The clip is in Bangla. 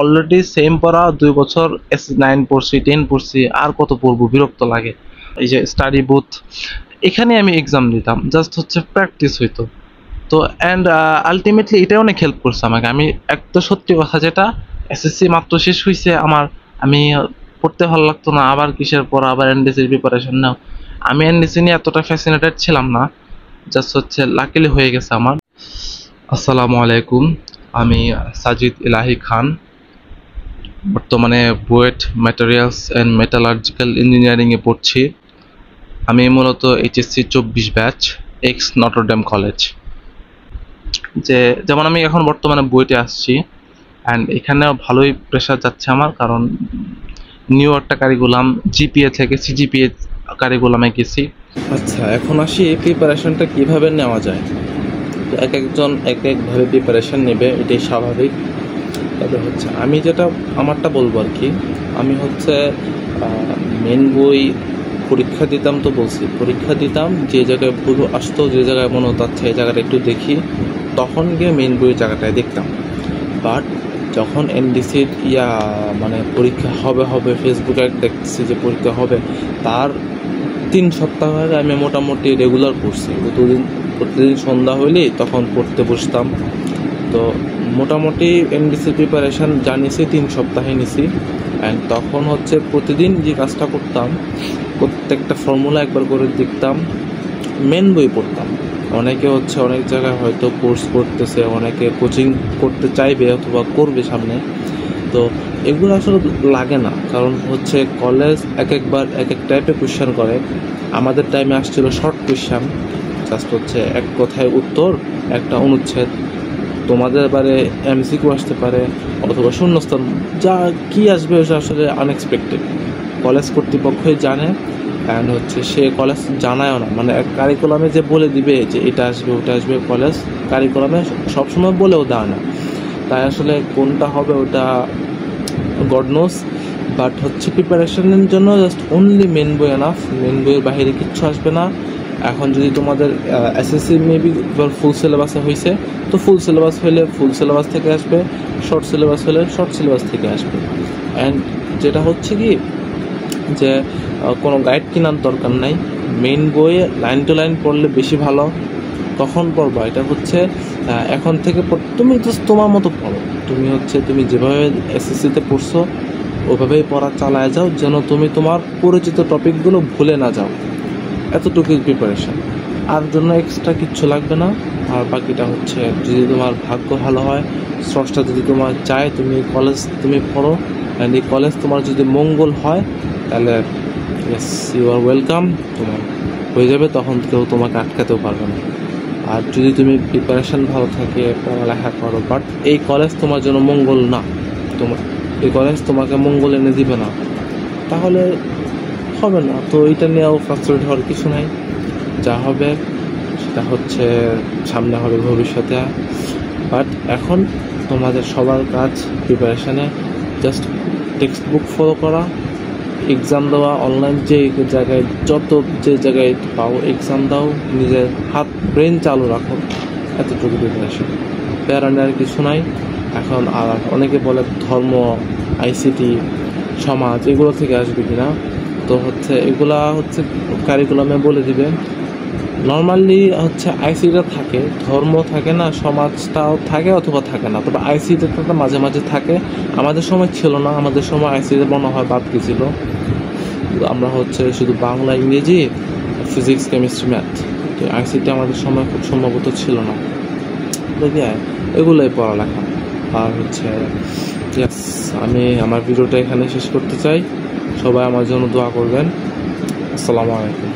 অলরেডি সেম পড়া 2 বছর, S9 পড়ছি, 10 পড়ছি, আর কত পড়বো, বিরক্ত লাগে। এই যে স্টাডি বুথ, এখানে আমি এক্সাম দিতাম, জাস্ট হচ্ছে প্র্যাকটিস হইতো। তো অ্যান্ড আলটিমেটলি এটাই অনেক হেল্প করছে আমাকে। আমি একটা সত্যি কথা, যেটা এসএসসি মাত্র শেষ হয়েছে আমার, আমি পড়তে ভালো লাগতো না, আবার কিসের পর আবার এনডিসির প্রিপারেশন নাও। আমি এনডিসি নিয়ে এতটা ফ্যাসিনেটেড ছিলাম না, জাস্ট হচ্ছে লাকিলি হয়ে গেছে আমার। আসসালামু আলাইকুম, আমি সাজিদ ইলাহি খান। বর্তমানে বুয়েট ম্যাটেরিয়ালস অ্যান্ড মেটালার্জিক্যাল ইঞ্জিনিয়ারিংয়ে পড়ছি। আমি মূলত HSC 24 batch, x Notre Dame college. যেমন আমি এখন বর্তমানে বুয়েটে আসছি, অ্যান্ড এখানেও ভালোই প্রেশার যাচ্ছে আমার, কারণ নিউ একটা কারিকুলাম, জিপিএ থেকে সিজিপিএ কারিকুলামে গেছি। আচ্ছা, এখন আসি প্রিপারেশনটা কিভাবে নেওয়া যায়। তো এক একজন এক একভাবে প্রিপারেশন নেবে, এটাই স্বাভাবিক। তবে হচ্ছে আমি যেটা আমারটা বলবো আর কি, আমি হচ্ছে মেন বই পরীক্ষা দিতাম, তো বলছি পরীক্ষা দিতাম, যে জায়গায় ভুল আসতো, যে জায়গায় মনে হতো আচ্ছা এই জায়গাটা একটু দেখি, তখন গিয়ে মেন বইয়ের জায়গাটায় দেখতাম। বাট যখন এনডিসির মানে পরীক্ষা হবে ফেসবুকে দেখতেছি যে পরীক্ষা হবে, তার 3 সপ্তাহ আগে আমি মোটামুটি রেগুলার পড়ছি। প্রতিদিন সন্ধ্যা হইলেই তখন পড়তে বসতাম। তো মোটামুটি এনডিসি প্রিপারেশান জানিয়েছি 3 সপ্তাহে নিছি। অ্যান্ড তখন হচ্ছে প্রতিদিন যে কাজটা করতাম, প্রত্যেকটা ফর্মুলা একবার করে দেখতাম, মেন বই পড়তাম। অনেকে হচ্ছে অনেক জায়গায় হয়তো কোর্স করতেছে, অনেকে কোচিং করতে চাইবে অথবা করবে সামনে। তো এগুলো আসলে লাগে না, কারণ হচ্ছে কলেজ একবার এক টাইপের কোয়েশ্চেন করে। আমাদের টাইমে আসছিল শর্ট কোয়েশ্চেন, জাস্ট হচ্ছে এক কথায় উত্তর, একটা অনুচ্ছেদ। তোমাদের এবারে এমসিকিউ আসতে পারে অথবা শূন্যস্থান, যা কি আসবে ওটা আসলে আনএক্সপেক্টেড। কলেজ কর্তৃপক্ষই জানে, অ্যান্ড হচ্ছে সে কলেজ জানায়ও না, মানে এক কারিকুলামে যে বলে দিবে যে এটা আসবে ওটা আসবে, কলেজ কারিকুলামে সবসময় বলেও দেয় না। তাই আসলে কোনটা হবে ওটা গড নোস। বাট হচ্ছে প্রিপারেশনের জন্য জাস্ট অনলি মেন বই এনাফ, মেন বইয়ের বাইরে কিচ্ছু আসবে না। এখন যদি তোমাদের এসএসসি মেবি ফুল সিলেবাসে হয়েছে, তো ফুল সিলেবাস হলে ফুল সিলেবাস থেকে আসবে, শর্ট সিলেবাস হলে শর্ট সিলেবাস থেকে আসবে। অ্যান্ড যেটা হচ্ছে কি, যে কোনো গাইড কেনার দরকার নাই, মেইন বইয়ে লাইন টু লাইন পড়লে বেশি ভালো। কখন পড়বা, এটা হচ্ছে এখন থেকে তুমি জাস্ট তোমার মতো পড়ো। তুমি যেভাবে এসএসসিতে পড়ছো ওভাবেই পড়া চালায় যাও, যেন তুমি তোমার পরিচিত টপিকগুলো ভুলে না যাও। এতটুকুই প্রিপারেশান, আর জন্য এক্সট্রা কিচ্ছু লাগবে না। আর বাকিটা হচ্ছে যদি তোমার ভাগ্য ভালো হয়, স্রষ্টা যদি তোমার চায় তুমি কলেজ তুমি পড়ো, অ্যান্ড এই কলেজ তোমার যদি মঙ্গল হয়, তাহলে ইয়েস, ইউ আর ওয়েলকাম, তোমার হয়ে যাবে, তখন কেউ তোমাকে আটকাতেও পারবে না। আর যদি তুমি প্রিপারেশান ভালো থাকে, পড়ালেখা করো, বাট এই কলেজ তোমার জন্য মঙ্গল না, এই কলেজ তোমাকে মঙ্গল এনে দিবে না, তাহলে হবে না। তো এইটা নিয়েও ফ্রাস্ট্রেট হওয়ার কিছু নাই, যা হবে সেটা হচ্ছে সামনে হবে ভবিষ্যতে। বাট এখন তোমাদের সবার কাজ প্রিপারেশানে জাস্ট টেক্সট বুক ফলো করা, এক্সাম দেওয়া, অনলাইন যে জায়গায় যে জায়গায় পাও এক্সাম দাও, নিজের হাত ব্রেন চালু রাখো, এতটুকু প্রিপারেশন। প্যারানের কিছু নাই। এখন আর অনেকে বলে ধর্ম, আইসিটি, সমাজ, এগুলো থেকে আসবে কিনা, তো হচ্ছে এগুলা হচ্ছে কারিকুলামে বলে দিবে। নর্মালি হচ্ছে আইসিটা থাকে, ধর্ম থাকে না, সমাজটাও থাকে অথবা থাকে না, তবে আইসিটা তো মাঝে মাঝে থাকে। আমাদের সময় ছিল না, আমাদের সময় আইসিটা মনে হয় বাদ গেছিল। আমরা হচ্ছে শুধু বাংলা, ইংরেজি, ফিজিক্স, কেমিস্ট্রি, ম্যাথ, তো আইসিটি আমাদের সময় খুব সম্ভবত ছিল না। দেখি এগুলোই পড়ালেখা। আর হচ্ছে ইয়াস, আমি আমার ভিডিওটা এখানে শেষ করতে চাই। সবাই আমার জন্য দোয়া করবেন। আসসালামু আলাইকুম।